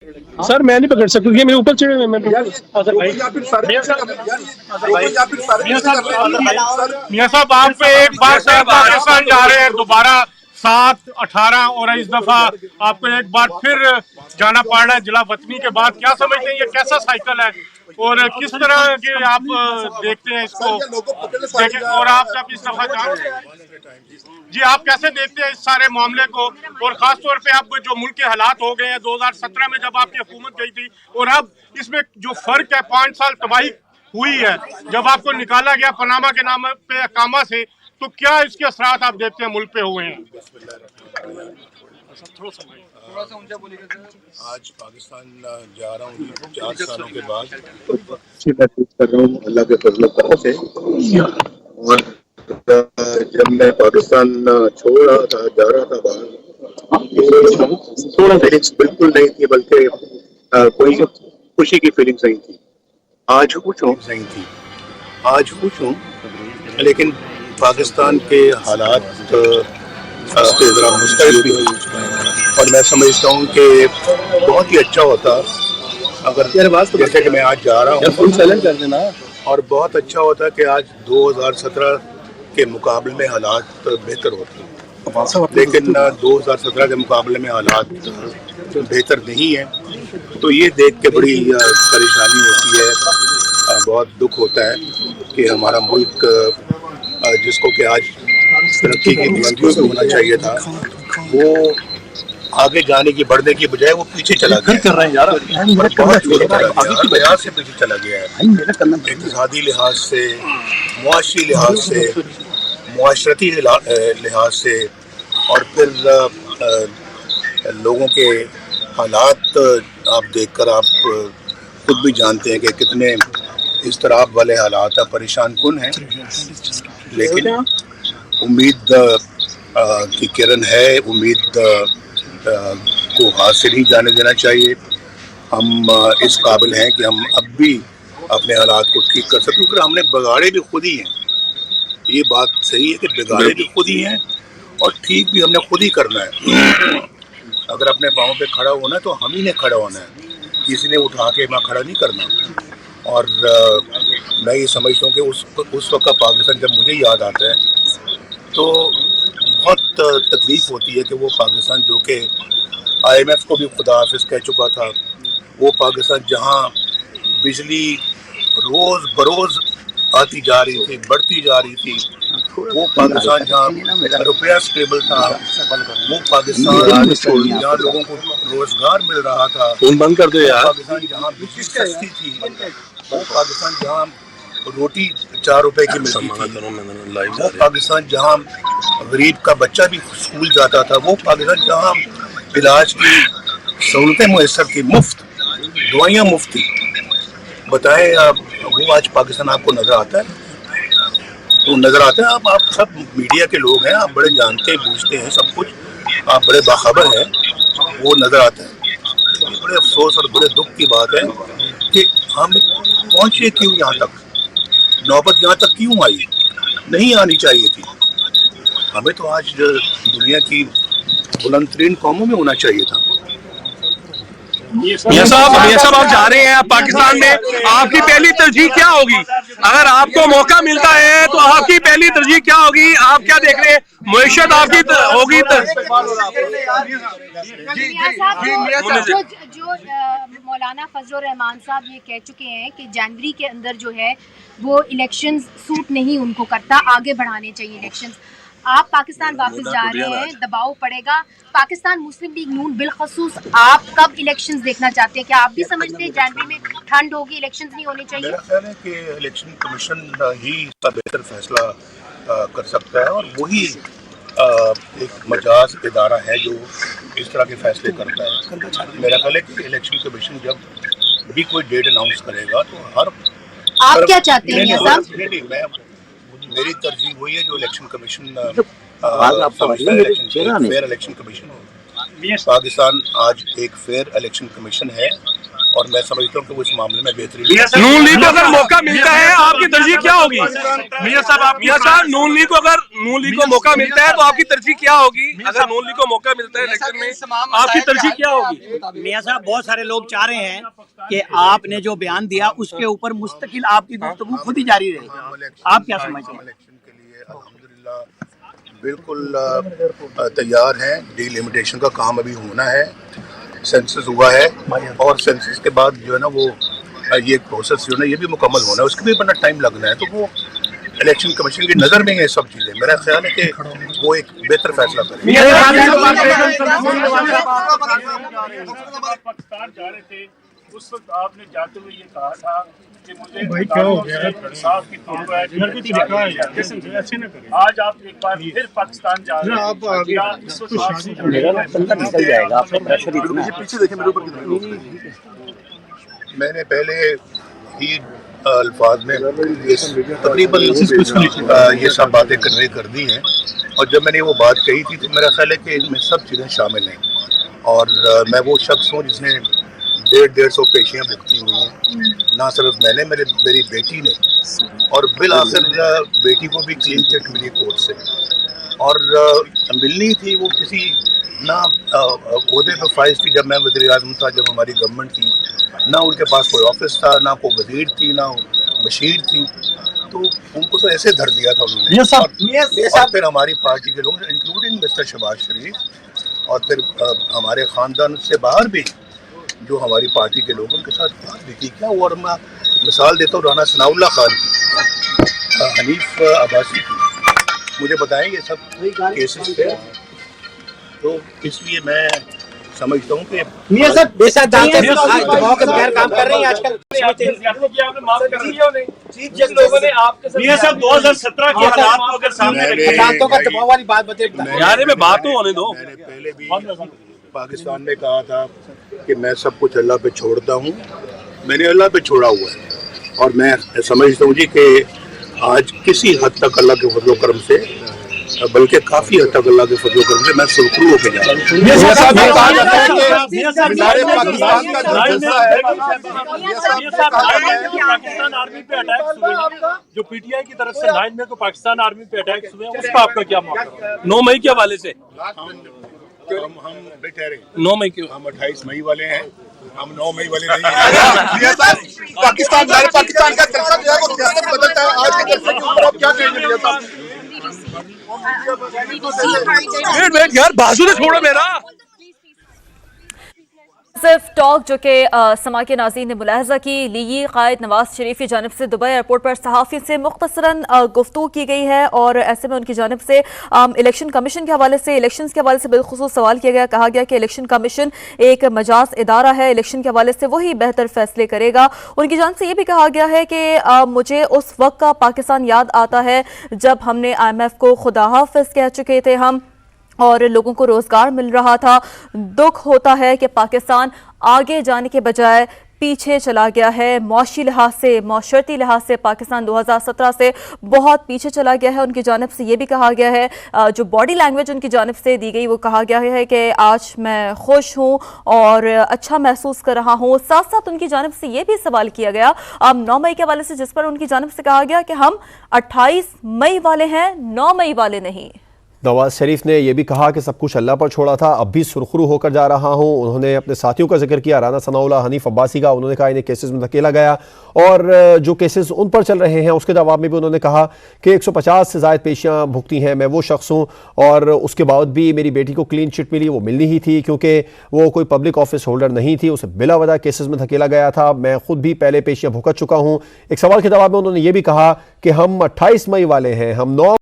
Sir मैं नहीं पकड़ सकता क्योंकि मेरे ऊपर चढ़े हुए मैं मियां साहब आप पे एक बार से पाकिस्तान जा रहे हैं दोबारा 7, 18 और इस दफा आपको एक बार फिर जाना पड़ रहा है जिला वतनी के बाद। क्या समझते हैं ये कैसा साइकिल है और किस तरह के आप देखते हैं इसको और आप जब इस दफा जा रहे हैं जी आप कैसे देखते हैं इस सारे मामले को और खास तौर पे आप जो मुल्क के हालात हो गए हैं 2017 में जब आपकी हुकूमत गई थी और अब इसमें जो फर्क है 5 साल तबाही हुई है जब आपको निकाला गया पनामा के नाम पे कामा से, तो क्या इसके असरात आप देखते हैं मुल्क पे हुए हैं? आज पाकिस्तान जा रहा हूँ 4 सालों के बाद अच्छी महसूस कर रहा हूँ अल्लाह के फजल करम से। और जब मैं पाकिस्तान छोड़ रहा था जा रहा था बाहर थोड़ा फीलिंग्स बिल्कुल नहीं थी, बल्कि कोई खुशी की फीलिंग्स नहीं थी। आज खुश हूँ लेकिन पाकिस्तान के हालात से ज़रा मुस्तैद भी और मैं समझता हूँ कि बहुत ही अच्छा होता अगर जैसे कि मैं आज जा रहा हूँ और बहुत अच्छा होता कि आज 2017 के मुकाबले में हालात बेहतर होते, लेकिन 2017 के मुकाबले में हालात बेहतर नहीं है। तो ये देख के बड़ी परेशानी होती है, बहुत दुख होता है कि हमारा मुल्क जिसको कि आज तरक्की की बुलंदियों पे होना चाहिए था वो आगे जाने की बढ़ने की बजाय वो पीछे चला गया है, से पीछे चला गया है। इक़्तिसादी लिहाज से, मुआशरी लिहाज से, मुआशरती लिहाज से और फिर लोगों के हालात आप देखकर आप खुद भी जानते हैं कि कितने इज़्तिराब वाले हालात हैं, परेशान कुन हैं। लेकिन उम्मीद की किरण है, उम्मीद को हासिल ही जाने देना चाहिए। हम इस काबिल हैं कि हम अब भी अपने हालात को ठीक कर सकते, क्योंकि हमने बिगाड़े भी खुद ही हैं। ये बात सही है कि बिगाड़े भी खुद ही हैं और ठीक भी हमने खुद ही करना है। अगर अपने पाँव पे खड़ा होना है तो हम ही ने खड़ा होना है, किसी ने उठा के मैं खड़ा नहीं करना। और मैं ये समझता हूँ कि उस वक्त का पाकिस्तान जब मुझे याद आता है तो बहुत तकलीफ होती है कि वो पाकिस्तान जो कि IMF को भी खुदा हाफिज कह चुका था, वो पाकिस्तान जहाँ बिजली रोज़ बरोज़ आती जा रही थी, बढ़ती जा रही थी, वो पाकिस्तान जहाँ रुपया स्टेबल था, वो पाकिस्तान जहाँ लोगों को रोज़गार मिल रहा था, बंद कर दो यार, पाकिस्तान जहाँ बिजली सस्ती थी, वो पाकिस्तान जहाँ रोटी 4 रुपए की मिलती थी, वो पाकिस्तान जहाँ गरीब का बच्चा भी स्कूल जाता था, वो पाकिस्तान जहाँ इलाज की सहूलतें मुयसर थी, मुफ्त दवाइयाँ मुफ्त थी। बताएं आप वो आज पाकिस्तान आपको नज़र आता है? तो नज़र आता है? आप सब मीडिया के लोग हैं, आप बड़े जानते बूझते हैं सब कुछ, आप बड़े बाखबर हैं, वो नज़र आता है। बड़े अफसोस और बड़े दुख की बात है कि हम पहुँचे क्यों यहाँ तक, नौबत यहाँ तक क्यों आई, नहीं आनी चाहिए थी। हमें तो आज दुनिया की बुलंदतरीन कौमों में होना चाहिए था। मियां साहब आप जा रहे हैं पाकिस्तान में, आपकी पहली तरजीह क्या होगी? अगर आपको मौका मिलता है तो आपकी पहली तरजीह क्या होगी? आप क्या देख रहे हैं, मुईशत आपकी होगी? जो मौलाना फजलुर रहमान साहब ये कह चुके हैं कि जनवरी के अंदर जो है वो इलेक्शंस सूट नहीं उनको करता, आगे बढ़ाने चाहिए इलेक्शंस। आप पाकिस्तान वापस जा रहे हैं, दबाव पड़ेगा। पाकिस्तान मुस्लिम लीग नून बिलखसूस आप कब इलेक्शंस देखना चाहते हैं? क्या आप भी समझते हैं जनवरी में ठंड होगी, इलेक्शंस नहीं होने चाहिए? मेरा ख्याल है कि इलेक्शन कमीशन ही इसका बेहतर फैसला कर सकता है और वही एक मजाज इदारा है जो इस तरह के फैसले करता है। मेरा ख्याल है कि इलेक्शन कमीशन जब भी कोई डेट अनाउंस करेगा तो आप क्या चाहते हैं साहब? मेरी तरजीह वही है जो election commission fair election commission हो। पाकिस्तान आज एक फेयर इलेक्शन कमीशन है और मैं समझता हूँ कि वो इस मामले में बेहतरीन। नून लीग को अगर मौका मिलता है आपकी तरजीह क्या होगी? मियां साहब नून लीग को मौका मिलता है तो आपकी तरजीह क्या होगी? अगर नून लीग को मौका मिलता है इलेक्शन में आपकी तरजीह क्या होगी? मियां साहब, बहुत सारे लोग चाह रहे हैं कि आपने जो बयान दिया उसके ऊपर मुस्तकिल आपकी गुफ्तगू खुद ही जारी रहे, आप क्या समझते हैं? इलेक्शन के लिए अल्हम्दुलिल्लाह बिल्कुल तैयार हैं। डिलिमिटेशन का काम अभी होना है, सेंसस हुआ है और सेंसस के बाद जो है ना वो ये प्रोसेस जो है ना ये भी मुकम्मल होना है, उसके भी बड़ा टाइम लगना है। तो वो इलेक्शन कमीशन की नज़र में है सब चीज़ें। मेरा ख्याल है कि वो एक बेहतर फैसला करें। पाकिस्तान जा रहे थे उस वक्त आपने जाते हुए ये कहा था कि मुझे इंसाफ की आज आप एक बार फिर पाकिस्तान जा रहे हैं। मैंने पहले ही अल्फाज में तकरीबन ये सब बातें कन्वे कर दी हैं और जब मैंने वो बात कही थी तो मेरा ख्याल है कि इनमें सब चीज़ें शामिल हैं और मैं वो शख्स हूँ जिसने 150 पेशियाँ भुगती हुई हैं। ना सिर्फ मैंने, मेरी बेटी ने, और बिल आखिर बेटी को भी क्लीन चिट मिली कोर्ट से और मिलनी थी वो किसी ना ओहदे पर फाइज थी जब मैं वज़ीर आज़म था, जब हमारी गवर्नमेंट थी, ना उनके पास कोई ऑफिस था, ना कोई वजीर थी, ना बशीर थी, तो उनको तो ऐसे धर दिया था उन्होंने। और फिर हमारी पार्टी के लोग इंक्लूडिंग मिस्टर शहबाज शरीफ और फिर हमारे ख़ानदान से बाहर भी जो हमारी पार्टी के लोग उनके साथ बात भी की। क्या और मैं मिसाल देता हूँ राना सनाउल्लाह खान की, हनीफ अब्बासी की, मुझे बताएं ये सब केसेस थे। तो इसलिए मैं समझता हूँ कि मियां साहब बेशक दबाव के बगैर काम कर रहे हैं आजकल। मियां साहब 2017 के हालात को अगर सामने अदालतों का दबाव वाली बात बताइए। यार में बात तो होने दो। मैंने पहले भी पाकिस्तान में कहा था कि मैं सब कुछ अल्लाह पे छोड़ता हूँ। मैंने अल्लाह पे छोड़ा हुआ है और मैं समझता हूँ जी कि आज किसी हद तक अल्लाह के फजल करम से, बल्कि काफी हद तक अल्लाह के फजल करम से मैं सुरखरू होकर जा रहा पाकिस्तान आर्मी पे अटैक्स हुए, जो पीटीआई की तरफ से 9 मई को पाकिस्तान आर्मी पे अटैक्स हुए, उसका आपका क्या मौका? 9 मई के हवाले से हम ठहरे 9 मई के हम 28 मई वाले हैं, हम 9 मई वाले नहीं हैं। पाकिस्तान का चर्चा जो है वो सियासत बदलता है। आज के चर्चे के ऊपर आप क्या कहेंगे? वेट यार, बाजू ने छोड़ो मेरा। सिर्फ टॉक जो कि समा के नाज़रीन ने मुलाहजा की, लीगी कायद नवाज शरीफ की जानिब से दुबई एयरपोर्ट पर सहाफ़ी से मुख्तसरन गुफ्तगू की गई है और ऐसे में उनकी जानिब से इलेक्शन कमीशन के हवाले से, इलेक्शन के हवाले से बिलखुसूस सवाल किया गया। कहा गया कि इलेक्शन कमीशन एक मजाज इदारा है, इलेक्शन के हवाले से वही बेहतर फैसले करेगा। उनकी जानिब से ये भी कहा गया है कि मुझे उस वक्त का पाकिस्तान याद आता है जब हमने IMF को खुदा हाफिज कह चुके थे हम और लोगों को रोजगार मिल रहा था। दुख होता है कि पाकिस्तान आगे जाने के बजाय पीछे चला गया है। मौशी लिहाज से, माशरती लिहाज से पाकिस्तान 2017 से बहुत पीछे चला गया है। उनकी जानिब से ये भी कहा गया है, जो बॉडी लैंग्वेज उनकी जानिब से दी गई वो कहा गया है कि आज मैं खुश हूँ और अच्छा महसूस कर रहा हूँ। साथ साथ उनकी जानिब से ये भी सवाल किया गया 9 मई के हवाले से, जिस पर उनकी जानिब से कहा गया कि हम 28 मई वाले हैं, 9 मई वाले नहीं। नवाज शरीफ ने यह भी कहा कि सब कुछ अल्लाह पर छोड़ा था, अब भी सुरखरू होकर जा रहा हूं। उन्होंने अपने साथियों का जिक्र किया, राना सनाउल्लाह, हनीफ अब्बासी का। उन्होंने कहा इन्हें केसेस में धकेला गया और जो केसेस उन पर चल रहे हैं उसके जवाब में भी उन्होंने कहा कि 150 से ज़ायद पेशियाँ भुगती हैं। मैं वो शख्स हूँ और उसके बाद भी मेरी बेटी को क्लीन चिट मिली, वो मिलनी ही थी क्योंकि वो कोई पब्लिक ऑफिस होल्डर नहीं थी, उसे बिला वजह केसेस में धकेला गया था। मैं खुद भी पहले पेशियाँ भुगत चुका हूँ। एक सवाल के जवाब में उन्होंने ये भी कहा कि हम 28 मई वाले हैं, हम 9